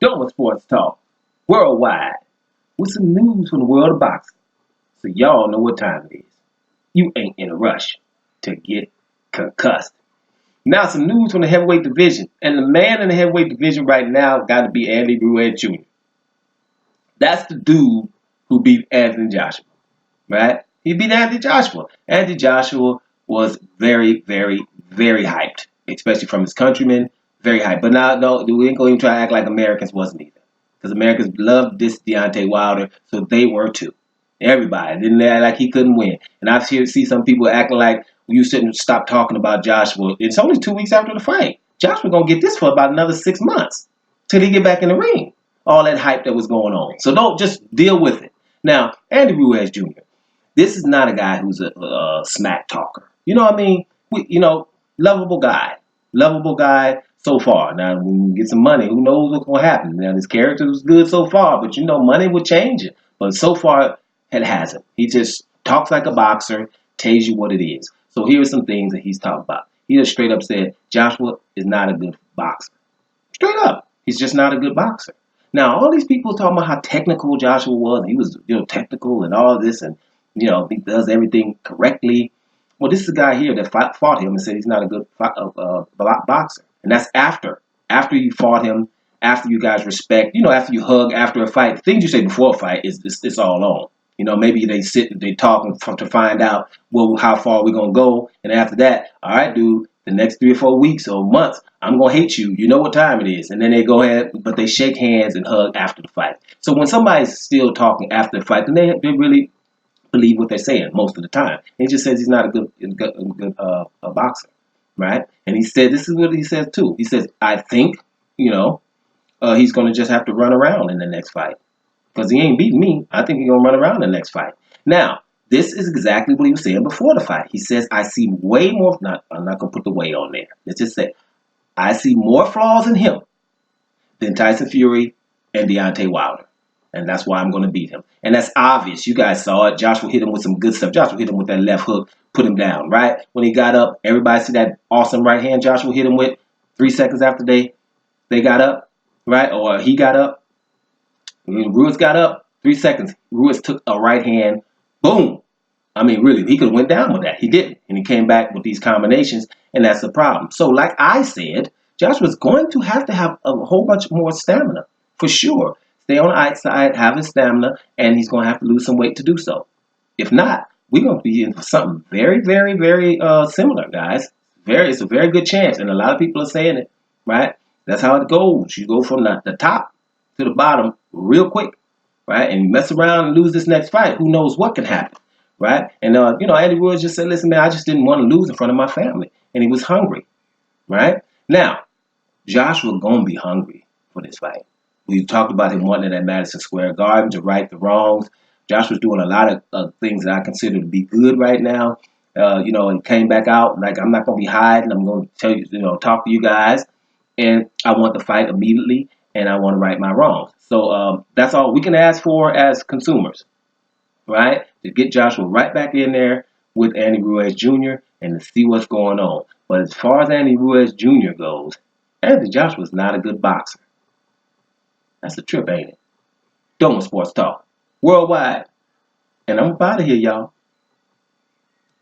Doing sports talk worldwide with some news from the world of boxing. So y'all know what time it is. You ain't in a rush to get concussed. Now some news from the heavyweight division. And the man in the heavyweight division right now got to be Andy Ruiz Jr. That's the dude who beat Anthony Joshua, right? He beat Anthony Joshua. Anthony Joshua was very, very, very hyped, especially from his countrymen. Very hyped. But now, no, we ain't going to even try to act like Americans wasn't either. Because Americans loved this Deontay Wilder, so they were too. Everybody didn't act like he couldn't win. And I've see some people acting like you shouldn't stop talking about Joshua. It's only 2 weeks after the fight. Joshua gonna get this for about another 6 months till he get back in the ring. All that hype that was going on. So don't just deal with it. Now, Andy Ruiz Jr. This is not a guy who's a smack talker. You know what I mean? Lovable guy. Lovable guy so far. Now, when we get some money, who knows what's going to happen? Now, his character was good so far, but money would change it. But so far, it hasn't. He just talks like a boxer, tells you what it is. So here are some things that he's talking about. He just straight up said, Joshua is not a good boxer. Straight up. He's just not a good boxer. Now, all these people talking about how technical Joshua was. He was, technical and all this, and, he does everything correctly. Well, this is a guy here that fought him and said he's not a good boxer. And that's after you fought him, after you guys respect, after you hug after a fight. The things you say before a fight it's all on. Maybe they sit and they talk to find out, well, how far we're going to go. And after that, all right, dude, the next 3 or 4 weeks or months, I'm going to hate you. You know what time it is. And then they go ahead, but they shake hands and hug after the fight. So when somebody's still talking after the fight, then they really believe what they're saying most of the time. He just says he's not a good boxer, right? And he said, this is what he says too. He says, I think, he's going to just have to run around in the next fight. Because he ain't beating me. I think he's going to run around in the next fight. Now, this is exactly what he was saying before the fight. He says, I see way more, I'm not going to put the way on there. Let's just say, I see more flaws in him than Tyson Fury and Deontay Wilder. And that's why I'm going to beat him. And that's obvious. You guys saw it. Joshua hit him with some good stuff. Joshua hit him with that left hook, put him down, right? When he got up, everybody see that awesome right hand Joshua hit him with 3 seconds after they got up, right? Or he got up. When Ruiz got up, 3 seconds. Ruiz took a right hand. Boom. I mean, really, he could have went down with that. He didn't. And he came back with these combinations, and that's the problem. So like I said, Joshua's going to have a whole bunch more stamina, for sure. Stay on the outside, have his stamina, and he's going to have to lose some weight to do so. If not, we're going to be in for something very, very, very similar, guys. It's a very good chance, and a lot of people are saying it, right? That's how it goes. You go from the top to the bottom real quick, right? And you mess around and lose this next fight. Who knows what can happen, right? And, Andy Ruiz just said, listen, man, I just didn't want to lose in front of my family. And he was hungry, right? Now, Joshua going to be hungry for this fight. We talked about him wanting it at Madison Square Garden to right the wrongs. Joshua's doing a lot of things that I consider to be good right now. And came back out like, I'm not going to be hiding. I'm going to tell you, talk to you guys. And I want the fight immediately, and I want to right my wrongs. So that's all we can ask for as consumers, right? To get Joshua right back in there with Andy Ruiz Jr. and to see what's going on. But as far as Andy Ruiz Jr. goes, Anthony Joshua's not a good boxer. That's a trip, ain't it? Doing sports talk worldwide. And I'm up out of here, y'all.